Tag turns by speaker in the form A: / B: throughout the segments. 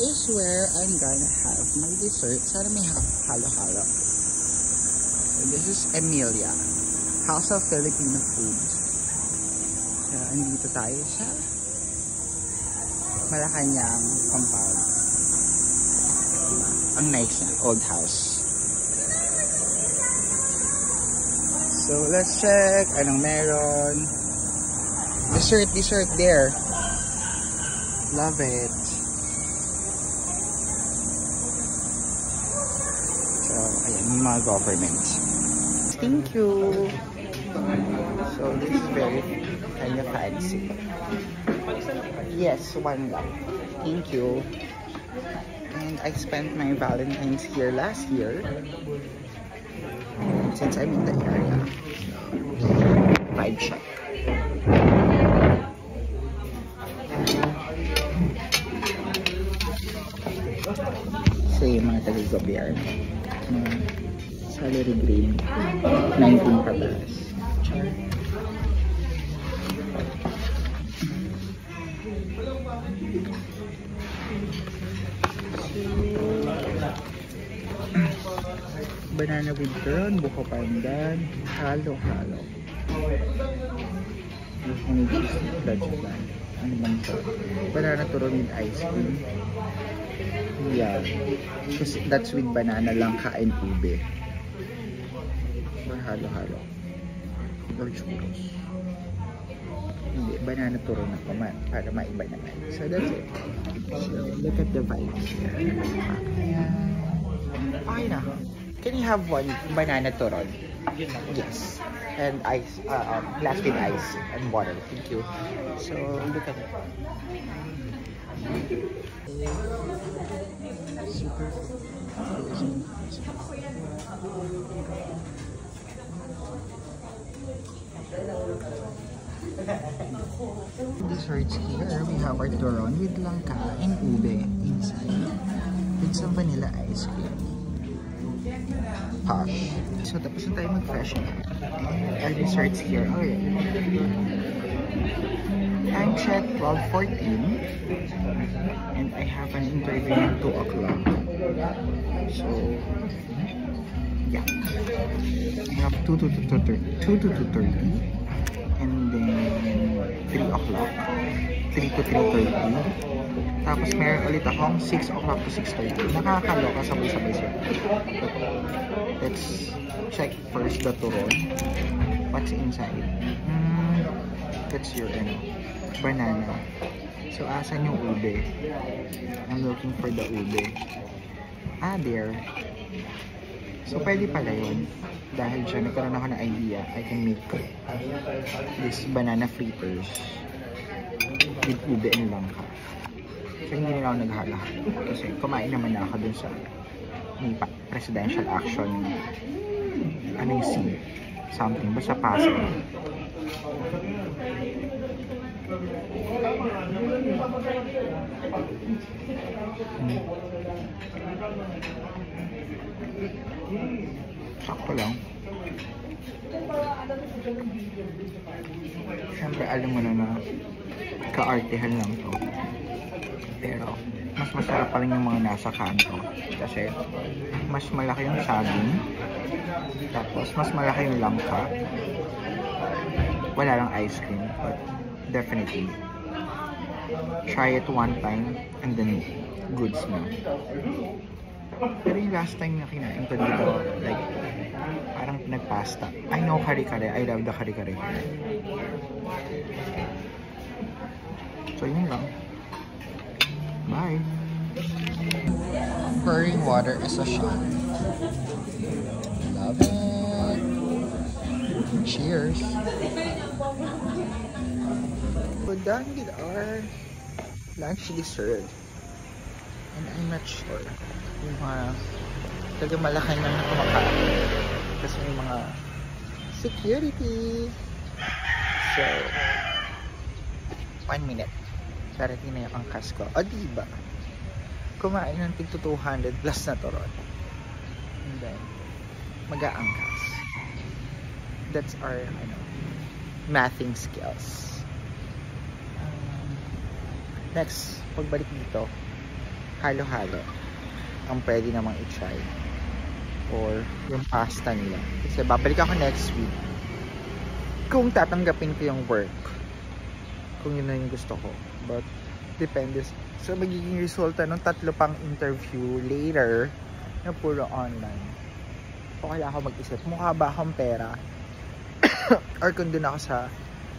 A: is where I'm gonna have my dessert. Sana may halo-halo. So this is Emilia, House of Filipino Food. So andito tayo sa Malacanang compound. Ang nice na, old house. So let's check anong meron. Dessert there. Love it. So ayan, yung mga government. Thank you. So this is very kind of fancy. Yes, one lang. Thank you. And I spent my Valentine's here last year. Since I'm in the area. Vibe check. So yung mga taga-gobyerno. Salary grade. 19 pabalas. Char. Banana with turon, buko pandan, halo-halo. Honey cheese, dajulan. Ano man ito? Banana turon with ice cream. Yeah. Kasi that's with banana lang kain ube. Or halo-halo. Or churros. Hindi, banana turon na paman para maiba naman. So that's it. So look at the vibes. Okay na. Can you have one banana turon? Yes. And ice, glass with ice and water. Thank you. So look at it. Super frozen. Desserts here, we have our turon with langka and ube inside with some vanilla ice cream. Posh. So tapos na tayo mag-fashion. Our desserts here. Oh yeah. Time check 12:14 and I have an interview at 2 o'clock. So yeah. I have 2 to 2:30 and then 3 o'clock. 3 to 3:30. Tapos meron ulit akong 6 o'clock to 6:30. Nakakaloka sabay-sabay siya. Let's check first the turon. What's inside? That's your banana. So asan yung ube? I'm looking for the ube. Ah, there. So pwede pala yun. Dahil dyan, nagkaroon ako ng idea. I can make this banana fritters with ube and langka. So hindi nila ako naghalahan. Kasi kumain naman na ako dun sa presidential action. Ano yung scene? Something. Basta Pasig. Sakto lang. Siyempre alam mo na kaartehan lang to. Pero mas masarap pa rin yung mga nasa kanto. Kasi mas malaki yung saging. Tapos mas malaki yung langka. Wala lang ice cream. But definitely try it one time and then goods na. Pero yung last time na kinain ko dito, like parang nagpasta. I know kare-kare. I love the kare-kare. So yun lang. Bye. Pouring water is a shot. Love it. Cheers. We're done with our lunch dessert. And I'm not sure yung mga taga-Malacan na kumakain. Kasi may mga security. So 1 minute. Parating na yung angkas ko. O diba? Kumain ng tig 200 plus na turon. And then, mag-aangkas. That's our, mathing skills. Next, pagbalik dito, halo-halo ang pwede namang i-try. Or yung pasta nila. Kasi babalik ako next week. Kung tatanggapin ko yung work. Kung yun na yung gusto ko. But, depende. So, magiging resulta ng 3 pang interview later na puro online. O kaya ako mag-isip, mukha ba akong pera? Or kung dun ako sa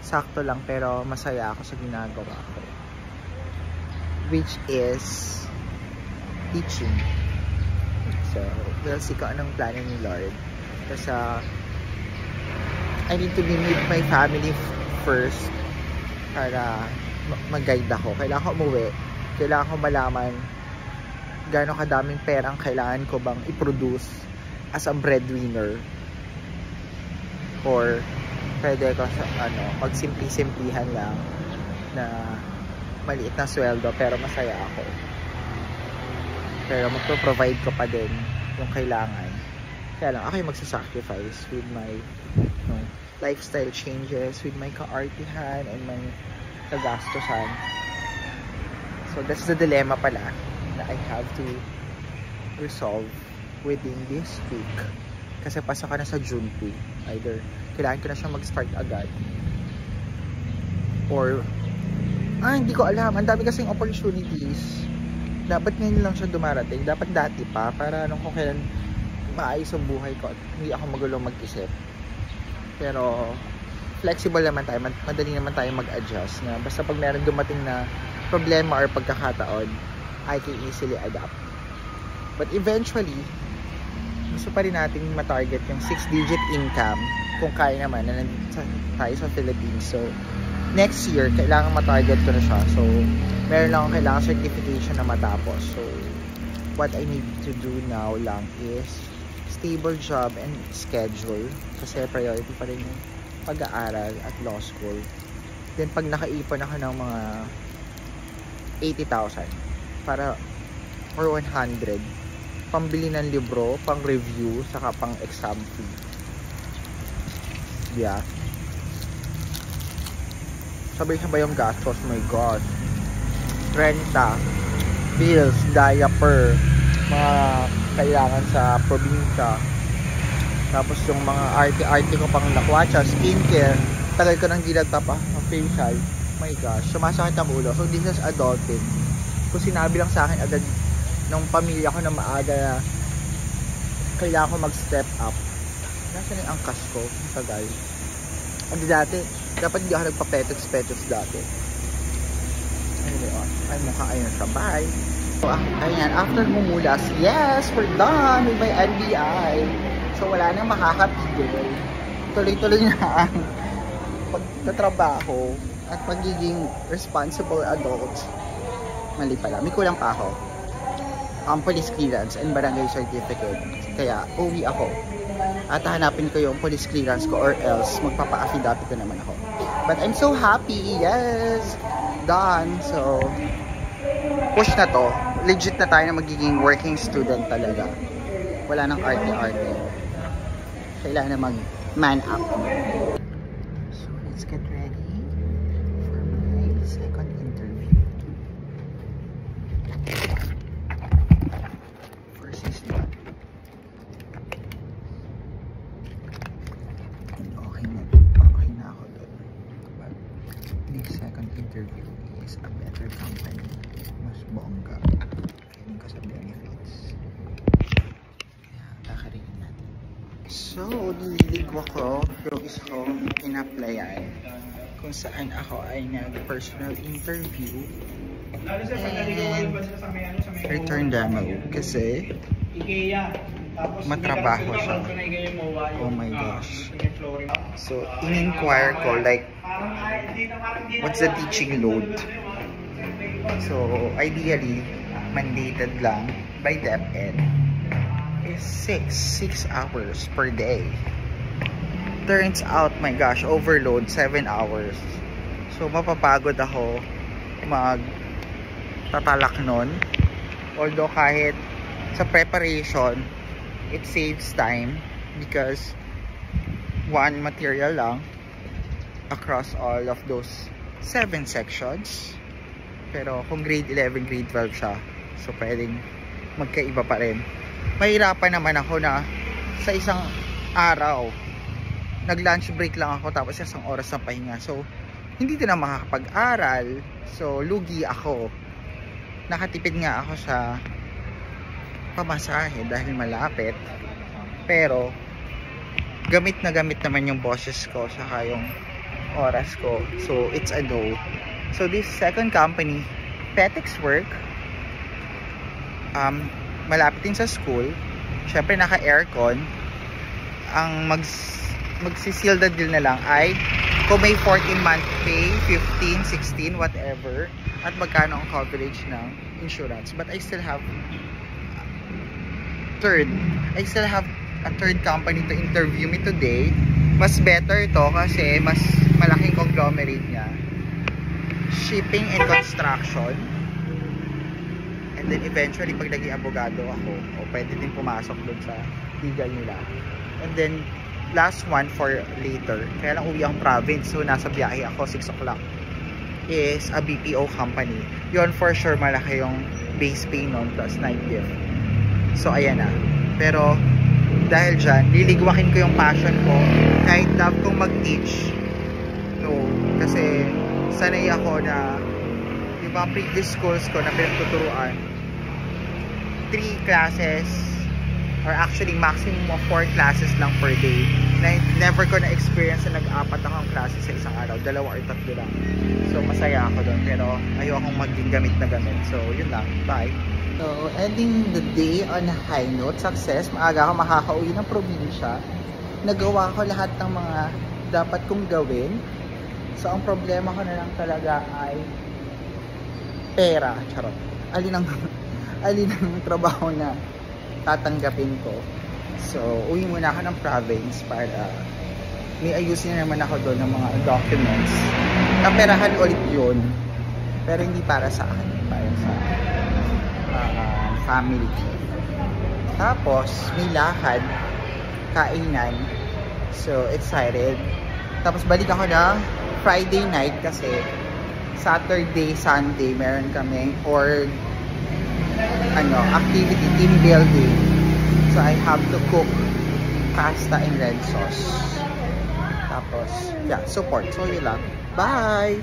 A: sakto lang pero masaya ako sa ginagawa ko. Which is teaching. So, we'll see kung anong plano ni Lord. Kasi I need to be with my family first para mag-guide ako. Kailangan ko umuwi. Kailangan ko malaman gaano kadaming perang kailangan ko bang i-produce as a breadwinner. Or pwede ko sa magsimpi-simpihan lang na maliit na sweldo pero masaya ako. Pero magpo-provide ko pa din yung kailangan. Kaya lang ako yung magsasacrifice with my lifestyle changes, with my kaartihan and my kagastusan. So that's the dilemma pala na I have to resolve within this week. Kasi pasok ka na sa June 2. Either kailangan ko na siya mag-start agad or hindi ko alam. Ang dami kasing opportunities. Dapat ngayon lang siya dumarating. Dapat dati pa para kung kailan maayos ang buhay ko at hindi ako magulong mag-isip. Pero flexible naman tayo. Madali naman tayo mag-adjust na basta pag meron dumating na problema or pagkakataon, I can easily adapt. But eventually, gusto pa rin natin matarget yung 6-digit income kung kaya naman na nandito tayo sa Philippines. So, next year, kailangan matarget ko na siya. So, meron lang akong kailangan certification na matapos. So, what I need to do now lang is stable job and schedule. Kasi priority pa rin yung pag-aaral at law school. Then, pag nakaipon ako ng mga 80,000 para or 100 pambili ng libro, pang review, saka pang exam fee. Yeah. Sabay-sabay yung gastos, my god. Renta, bills, diaper, mga kailangan sa probinsya. Tapos yung mga arte-arte ko pang lakwatsa, skincare. Tagal ko nang ginagtapa ng facial. My gosh, sumasakit ang ulo. So this is adulting. Kung sinabi lang sa akin agad ng pamilya ko na maaga na kailangan ko mag-step up. Nasaan yung angkas ko? Tagal. Hindi dati, dapat hindi ako nagpa-petox dati. Anyway, ay mukha ayun siya. Bye! So, ayan, after mumulas, yes, we're done with my NBI. So, wala nang makakapigil. Tuloy-tuloy na ang pagtatrabaho at pagiging responsible adult. Mali pala, may kulang pa ako. Police clearance and barangay certificate. Kaya, uwi ako. At hanapin ko yung police clearance ko or else magpapa-affidavit ko naman ako. But I'm so happy. Yes! Done. So, push na to. Legit na tayo na magiging working student talaga. Wala nang arte-arte. Kailangan na mag-man up. So, let's get ready for my second interview. First is done. And okay na ako doon. But the second interview is a better company. Mas bongga. Feeling ko sa benefits. Kaya, kakarinig natin. So, nililigwa ko yung isa kong in-applyan kung saan ako ay nag-personal interview and return demo kasi matrabaho siya. Oh my gosh. So, in-inquire ko like what's the teaching load? So, ideally, mandated lang by DepEd is 6 hours per day. Turns out, my gosh, overload 7 hours. So, mapapagod ako magtatalak nun. Although kahit sa preparation, it saves time because one material lang across all of those 7 sections. Pero kung grade 11, grade 12 siya, So, pwedeng magkaiba pa rin. Mahirapan naman ako na sa isang araw, nag-lunch break lang ako tapos isang oras ng pahinga. So, hindi din na makakapag-aral. So, lugi ako. Nakatipid nga ako sa pamasahe dahil malapit. Pero, gamit na gamit naman yung boses ko saka yung oras ko. So, it's a no. So, this second company, Petex Work, malapit din sa school. Syempre, naka-aircon. Ang magsiseal the deal na lang ay kung may 14-month pay, 15, 16, whatever, at magkano ang coverage ng insurance. But I still have a third company to interview me today. Mas better to kasi mas malaking conglomerate niya. Shipping and construction. And then eventually pag naging abogado ako, o pwede din pumasok doon sa legal nila. And then last one for later, kaya lang uwi ang province, so nasa biyahe ako 6 o'clock, is a BPO company. Yon for sure malaki yung base pay nun plus night gift. So ayan na. Pero dahil dyan, liligwakin ko yung passion ko. Kahit love kong mag-teach, no, kasi sanay ako na yung mga previous schools ko na pinagtuturuan, 3 classes or actually maximum of 4 classes lang per day. Never ko na-experience na nag-4 akong classes sa isang araw, 2 or 3 lang. So masaya ako doon, pero ayokong maging gamit na gamit. So yun lang, bye. So ending the day on a high note, success. Maaga ako makakauwi ng probinsya. Nagawa ko lahat ng mga dapat kong gawin. So ang problema ko na lang talaga ay pera. Charot. Alin ang trabaho na tatanggapin ko. So uwi muna ako ng province para may ayusin na naman ako doon ng mga documents. Kaperahan ulit yun, pero hindi para sa akin, para sa family. Tapos may lakad, kainan, so excited. Tapos balik ako ng Friday night kasi Saturday, Sunday meron kami or activity, team building. So I have to cook pasta and red sauce. Tapos, yeah, support. So yun lang. Bye!